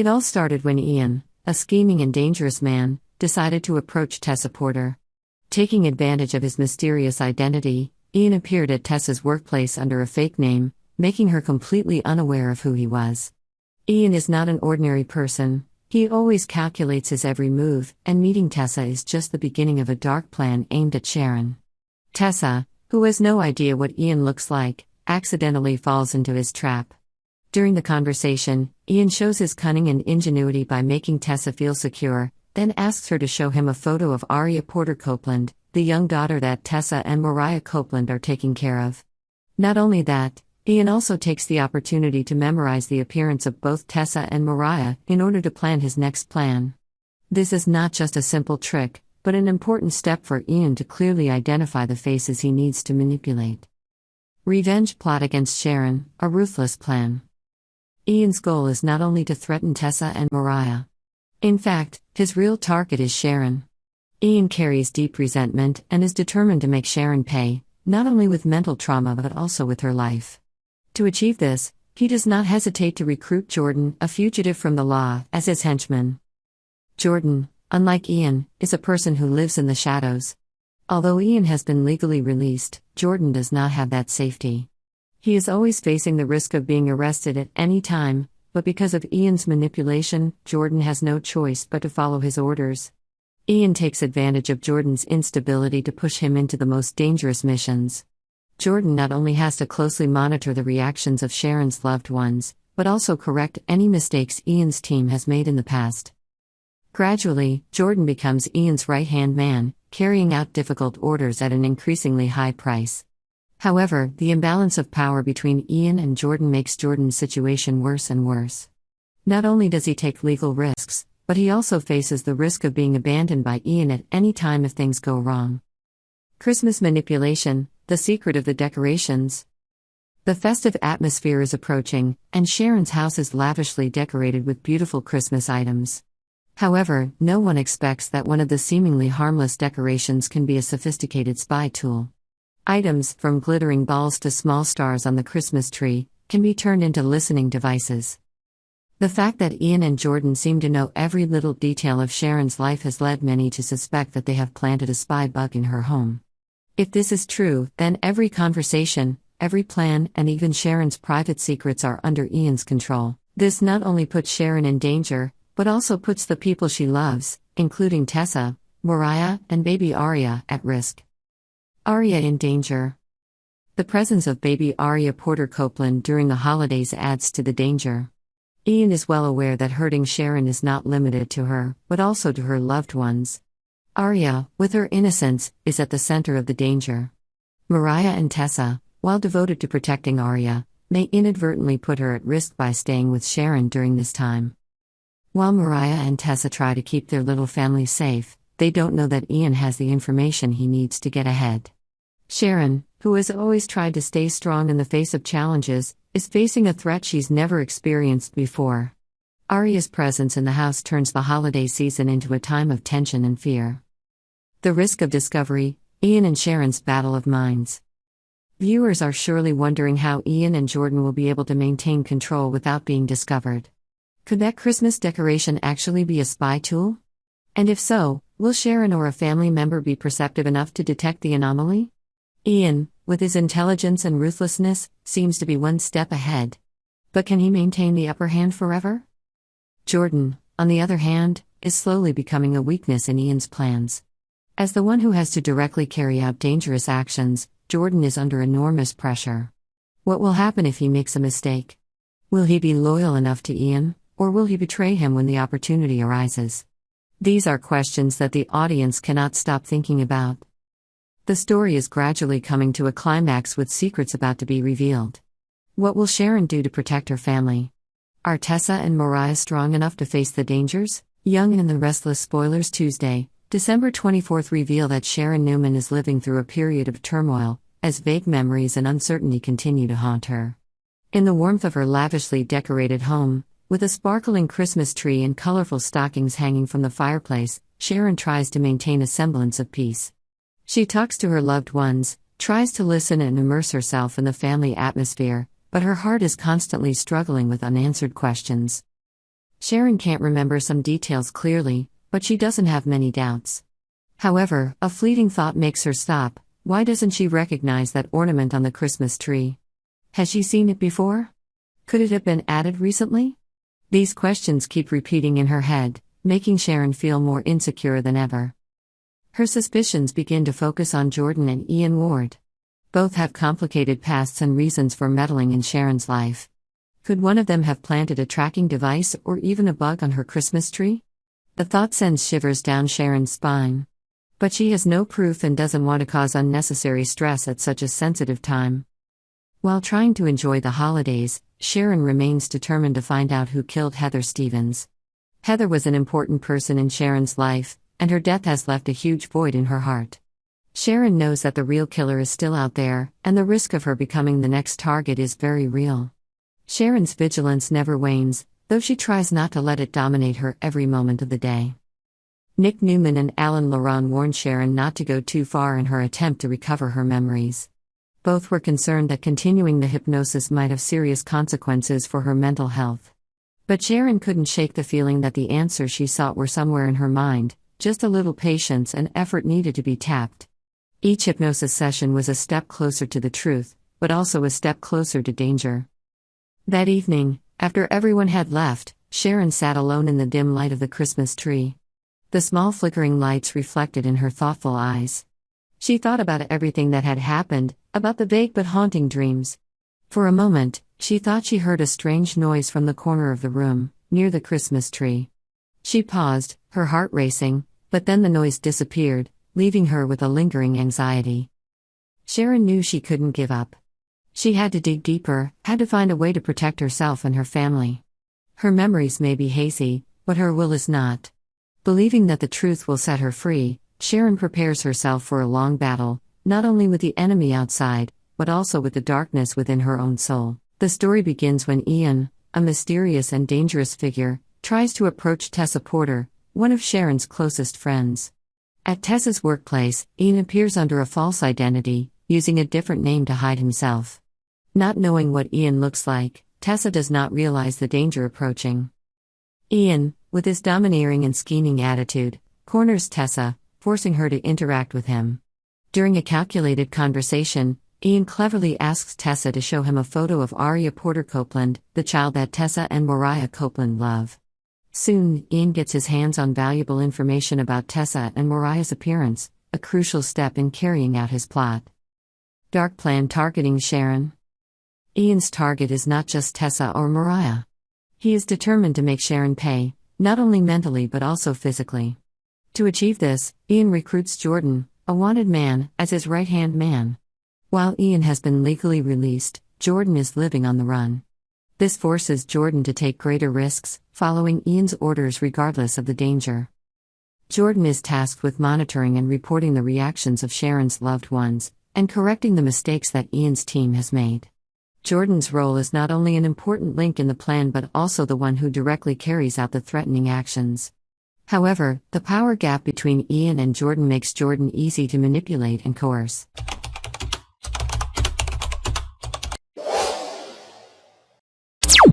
It all started when Ian, a scheming and dangerous man, decided to approach Tessa Porter. Taking advantage of his mysterious identity, Ian appeared at Tessa's workplace under a fake name, making her completely unaware of who he was. Ian is not an ordinary person. He always calculates his every move, and meeting Tessa is just the beginning of a dark plan aimed at Sharon. Tessa, who has no idea what Ian looks like, accidentally falls into his trap. During the conversation, Ian shows his cunning and ingenuity by making Tessa feel secure, then asks her to show him a photo of Aria Porter Copeland, the young daughter that Tessa and Mariah Copeland are taking care of. Not only that, Ian also takes the opportunity to memorize the appearance of both Tessa and Mariah in order to plan his next plan. This is not just a simple trick, but an important step for Ian to clearly identify the faces he needs to manipulate. Revenge plot against Sharon, a ruthless plan. Ian's goal is not only to threaten Tessa and Mariah. In fact, his real target is Sharon. Ian carries deep resentment and is determined to make Sharon pay, not only with mental trauma but also with her life. To achieve this, he does not hesitate to recruit Jordan, a fugitive from the law, as his henchman. Jordan, unlike Ian, is a person who lives in the shadows. Although Ian has been legally released, Jordan does not have that safety. He is always facing the risk of being arrested at any time, but because of Ian's manipulation, Jordan has no choice but to follow his orders. Ian takes advantage of Jordan's instability to push him into the most dangerous missions. Jordan not only has to closely monitor the reactions of Sharon's loved ones, but also correct any mistakes Ian's team has made in the past. Gradually, Jordan becomes Ian's right-hand man, carrying out difficult orders at an increasingly high price. However, the imbalance of power between Ian and Jordan makes Jordan's situation worse and worse. Not only does he take legal risks, but he also faces the risk of being abandoned by Ian at any time if things go wrong. Christmas manipulation, the secret of the decorations. The festive atmosphere is approaching, and Sharon's house is lavishly decorated with beautiful Christmas items. However, no one expects that one of the seemingly harmless decorations can be a sophisticated spy tool. Items, from glittering balls to small stars on the Christmas tree, can be turned into listening devices. The fact that Ian and Jordan seem to know every little detail of Sharon's life has led many to suspect that they have planted a spy bug in her home. If this is true, then every conversation, every plan, and even Sharon's private secrets are under Ian's control. This not only puts Sharon in danger, but also puts the people she loves, including Tessa, Mariah, and baby Aria, at risk. Aria in danger. The presence of baby Aria Porter Copeland during the holidays adds to the danger. Ian is well aware that hurting Sharon is not limited to her, but also to her loved ones. Aria, with her innocence, is at the center of the danger. Mariah and Tessa, while devoted to protecting Aria, may inadvertently put her at risk by staying with Sharon during this time. While Mariah and Tessa try to keep their little family safe, they don't know that Ian has the information he needs to get ahead. Sharon, who has always tried to stay strong in the face of challenges, is facing a threat she's never experienced before. Aria's presence in the house turns the holiday season into a time of tension and fear. The risk of discovery, Ian and Sharon's battle of minds. Viewers are surely wondering how Ian and Jordan will be able to maintain control without being discovered. Could that Christmas decoration actually be a spy tool? And if so, will Sharon or a family member be perceptive enough to detect the anomaly? Ian, with his intelligence and ruthlessness, seems to be one step ahead. But can he maintain the upper hand forever? Jordan, on the other hand, is slowly becoming a weakness in Ian's plans. As the one who has to directly carry out dangerous actions, Jordan is under enormous pressure. What will happen if he makes a mistake? Will he be loyal enough to Ian, or will he betray him when the opportunity arises? These are questions that the audience cannot stop thinking about. The story is gradually coming to a climax with secrets about to be revealed. What will Sharon do to protect her family? Are Tessa and Mariah strong enough to face the dangers? Young and the Restless spoilers Tuesday, December 24th reveal that Sharon Newman is living through a period of turmoil, as vague memories and uncertainty continue to haunt her. In the warmth of her lavishly decorated home, with a sparkling Christmas tree and colorful stockings hanging from the fireplace, Sharon tries to maintain a semblance of peace. She talks to her loved ones, tries to listen and immerse herself in the family atmosphere, but her heart is constantly struggling with unanswered questions. Sharon can't remember some details clearly, but she doesn't have many doubts. However, a fleeting thought makes her stop. Why doesn't she recognize that ornament on the Christmas tree? Has she seen it before? Could it have been added recently? These questions keep repeating in her head, making Sharon feel more insecure than ever. Her suspicions begin to focus on Jordan and Ian Ward. Both have complicated pasts and reasons for meddling in Sharon's life. Could one of them have planted a tracking device or even a bug on her Christmas tree? The thought sends shivers down Sharon's spine. But she has no proof and doesn't want to cause unnecessary stress at such a sensitive time. While trying to enjoy the holidays, Sharon remains determined to find out who killed Heather Stevens. Heather was an important person in Sharon's life, and her death has left a huge void in her heart. Sharon knows that the real killer is still out there, and the risk of her becoming the next target is very real. Sharon's vigilance never wanes, though she tries not to let it dominate her every moment of the day. Nick Newman and Alan Laron warned Sharon not to go too far in her attempt to recover her memories. Both were concerned that continuing the hypnosis might have serious consequences for her mental health. But Sharon couldn't shake the feeling that the answers she sought were somewhere in her mind, just a little patience and effort needed to be tapped. Each hypnosis session was a step closer to the truth, but also a step closer to danger. That evening, after everyone had left, Sharon sat alone in the dim light of the Christmas tree. The small flickering lights reflected in her thoughtful eyes. She thought about everything that had happened, about the vague but haunting dreams. For a moment, she thought she heard a strange noise from the corner of the room, near the Christmas tree. She paused, her heart racing, but then the noise disappeared, leaving her with a lingering anxiety. Sharon knew she couldn't give up. She had to dig deeper, had to find a way to protect herself and her family. Her memories may be hazy, but her will is not. Believing that the truth will set her free, Sharon prepares herself for a long battle, not only with the enemy outside, but also with the darkness within her own soul. The story begins when Ian, a mysterious and dangerous figure, tries to approach Tessa Porter, one of Sharon's closest friends. At Tessa's workplace, Ian appears under a false identity, using a different name to hide himself. Not knowing what Ian looks like, Tessa does not realize the danger approaching. Ian, with his domineering and scheming attitude, corners Tessa, forcing her to interact with him. During a calculated conversation, Ian cleverly asks Tessa to show him a photo of Aria Porter Copeland, the child that Tessa and Mariah Copeland love. Soon, Ian gets his hands on valuable information about Tessa and Mariah's appearance, a crucial step in carrying out his plot. Dark plan targeting Sharon. Ian's target is not just Tessa or Mariah. He is determined to make Sharon pay, not only mentally but also physically. To achieve this, Ian recruits Jordan, a wanted man, as his right-hand man. While Ian has been legally released, Jordan is living on the run. This forces Jordan to take greater risks, following Ian's orders regardless of the danger. Jordan is tasked with monitoring and reporting the reactions of Sharon's loved ones, and correcting the mistakes that Ian's team has made. Jordan's role is not only an important link in the plan but also the one who directly carries out the threatening actions. However, the power gap between Ian and Jordan makes Jordan easy to manipulate and coerce.